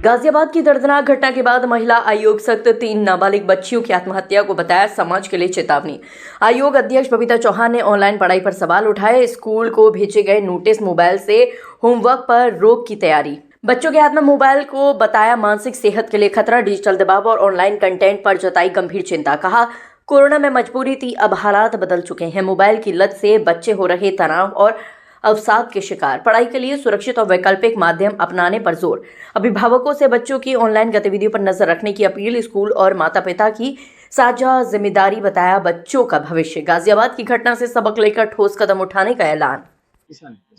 गाजियाबाद की दर्दनाक घटना के बाद महिला आयोग सख्त 3 नाबालिग बच्चियों की आत्महत्या को बताया समाज के लिए चेतावनी। आयोग अध्यक्ष बबीता चौहान ने ऑनलाइन पढ़ाई पर सवाल उठाए। स्कूल को भेजे गए नोटिस मोबाइल से होमवर्क पर रोक की तैयारी। बच्चों के हाथ में मोबाइल को बताया मानसिक सेहत के लिए खतरा। डिजिटल दबाव और ऑनलाइन कंटेंट पर जताई गंभीर चिंता। कहा कोरोना में मजबूरी थी, अब हालात बदल चुके हैं। मोबाइल की लत से बच्चे हो रहे तनाव और अवसाद के शिकार। पढ़ाई के लिए सुरक्षित और वैकल्पिक माध्यम अपनाने पर जोर। अभिभावकों से बच्चों की ऑनलाइन गतिविधियों पर नजर रखने की अपील। स्कूल और माता पिता की साझा जिम्मेदारी, बताया बच्चों का भविष्य। गाजियाबाद की घटना से सबक लेकर ठोस कदम उठाने का ऐलान।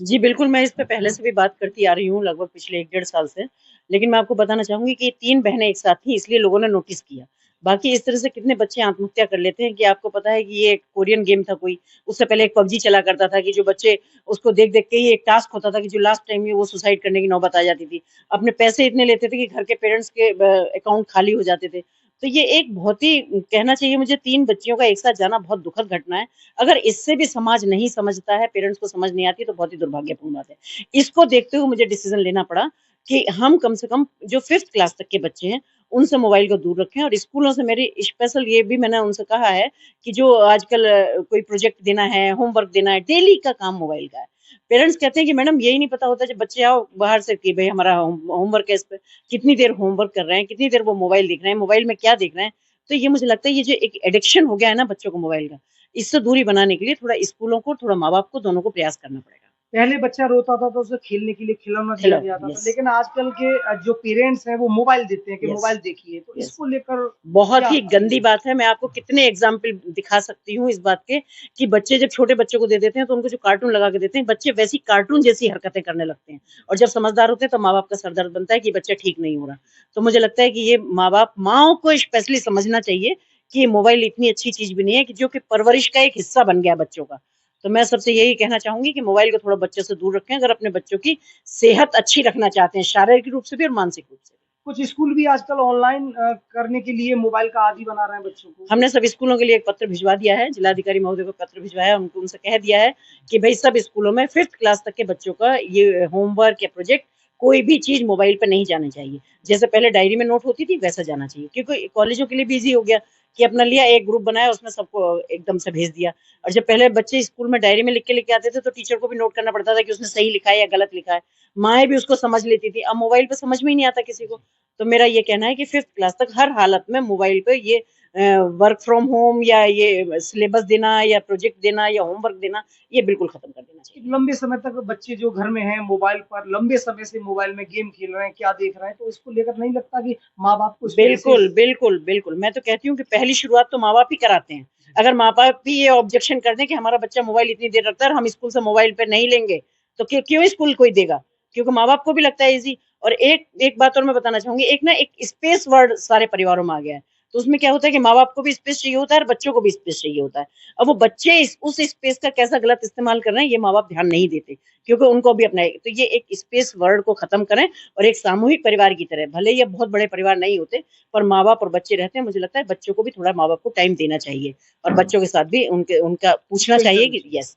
जी बिल्कुल, मैं इस पे पहले से भी बात करती आ रही हूँ लगभग पिछले 1 डेढ़ साल से। लेकिन मैं आपको बताना चाहूँगी कि 3 बहनें एक साथ थी, इसलिए लोगों ने नोटिस किया। बाकी इस तरह से कितने बच्चे आत्महत्या कर लेते हैं कि आपको पता है कि ये एक कोरियन गेम था कोई, उससे पहले एक पबजी चला करता था कि जो बच्चे उसको देख-देख के ही एक टास्क होता था कि जो लास्ट टाइम में वो सुसाइड करने की नौबत आ जाती थी। अपने पैसे इतने लेते थे कि घर के पेरेंट्स के अकाउंट खाली हो जाते थे। तो ये एक बहुत ही कहना चाहिए मुझे 3 बच्चियों का एक साथ जाना बहुत दुखद घटना है। अगर इससे भी समाज नहीं समझता है, पेरेंट्स को समझ नहीं आती तो बहुत ही दुर्भाग्यपूर्ण बात है। इसको देखते हुए मुझे डिसीजन लेना पड़ा कि हम कम से कम जो 5th क्लास तक के बच्चे हैं, उनसे मोबाइल को दूर रखें और स्कूलों से मेरी स्पेशल ये भी मैंने उनसे कहा है कि जो आजकल कोई प्रोजेक्ट देना है, होमवर्क देना है, डेली का काम मोबाइल का है। पेरेंट्स कहते हैं कि मैडम यही नहीं पता होता जब बच्चे आओ बाहर से कि भई हमारा होमवर्क है इस पे, कितनी देर होमवर्क कर रहे हैं, कितनी देर वो मोबाइल देख रहे हैं, मोबाइल में क्या देख रहे हैं। तो ये मुझे लगता है ये जो एक एडिक्शन हो गया है ना बच्चों को मोबाइल का, इससे दूरी बनाने के लिए थोड़ा स्कूलों को, थोड़ा माँ-बाप को दोनों को प्रयास करना पड़ेगा। पहले बच्चा रोता था तो उसे खेलने के लिए खिलौना दिया खिलौना, जाता था, यस, लेकिन आजकल के जो पेरेंट्स हैं वो मोबाइल देते हैं कि यस, मोबाइल देखिए, तो यस। इसको लेकर बहुत क्या ही गंदी कहेंगे? बात है। मैं आपको कितने एग्ज़ाम्पल दिखा सकती हूँ इस बात के कि बच्चे जब छोटे बच्चों को दे देते हैं तो उनको जो कार्टून लगा के देते हैं, बच्चे वैसी कार्टून जैसी हरकतें करने लगते हैं और जब समझदार होते हैं तो माँ-बाप का सर दर्द बनता है कि बच्चा ठीक नहीं हो रहा। तो मुझे लगता है कि ये माँ-बाप माँओं को स्पेशली समझना चाहिए कि ये मोबाइल इतनी अच्छी चीज़ भी नहीं है कि जो कि परवरिश का एक हिस्सा बन गया बच्चों का। तो मैं सबसे यही कहना चाहूँगी कि मोबाइल को थोड़ा बच्चों से दूर रखें अगर अपने बच्चों की सेहत अच्छी रखना चाहते हैं, शारीरिक रूप से भी और मानसिक रूप से भी। कुछ स्कूल भी आजकल ऑनलाइन करने के लिए मोबाइल का आदी बना रहे हैं बच्चों को। हमने सब स्कूलों के लिए एक पत्र भिजवा दिया है, जिलाधिकारी महोदय को पत्र भिजवाया है, उनको उनसे कह दिया है कि भई सब स्कूलों में 5th क्लास तक के बच्चों का ये होमवर्क या प्रोजेक्ट कोई भी चीज़ मोबाइल पे नहीं जानी चाहिए। जैसे पहले डायरी में नोट होती थी वैसा जाना चाहिए क्योंकि कॉलेजों के लिए भी ईज़ी हो गया कि अपना लिया एक ग्रुप बनाया उसमें सबको एकदम से भेज दिया। और जब पहले बच्चे स्कूल में डायरी में लिख के लेके आते थे तो टीचर को भी नोट करना पड़ता था कि उसने सही लिखा है या गलत लिखा है। माएँ भी उसको समझ लेती थी, अब मोबाइल पे समझ में ही नहीं आता किसी को। तो मेरा ये कहना है कि 5th क्लास तक हर हालत में मोबाइल पे ये वर्क फ्रॉम होम या ये सिलेबस देना या प्रोजेक्ट देना या होमवर्क देना, ये बिल्कुल खत्म कर देना चाहिए। लंबे समय तक बच्चे जो घर में हैं मोबाइल पर लंबे समय से मोबाइल में गेम खेल रहे हैं, क्या देख रहे हैं, तो इसको लेकर नहीं लगता कि माँ-बाप को इस वजह से बिल्कुल, बिल्कुल, बिल्कुल। मैं तो कहती हूँ कि पहली शुरुआत तो माँ-बाप ही कराते हैं। अगर माँ-बाप भी ये ऑब्जेक्शन कर दें कि हमारा बच्चा मोबाइल इतनी देर रखता है और हम स्कूल से मोबाइल पे नहीं लेंगे, तो क्यों स्कूल कोई देगा? क्योंकि माँ-बाप को भी लगता है ईज़ी। और एक एक बात और मैं बताना चाहूँगी, एक ना एक स्पेस वर्ड सारे परिवारों में आ गया है। तो उसमें क्या होता है कि माँ-बाप को भी स्पेस चाहिए होता है और बच्चों को भी स्पेस चाहिए होता है। अब वो बच्चे उस स्पेस का कैसा गलत इस्तेमाल कर रहे हैं, ये माँ-बाप ध्यान नहीं देते, क्योंकि उनको भी अपना तो ये एक स्पेस वर्ड को खत्म करें और एक सामूहिक परिवार की तरह, भले ही अब बहुत बड़े परिवार नहीं होते, पर माँ-बाप और बच्चे रहते हैं, मुझे लगता है बच्चों को भी थोड़ा माँ-बाप को टाइम देना चाहिए और बच्चों के साथ भी उनका पूछना चाहिए कि यस।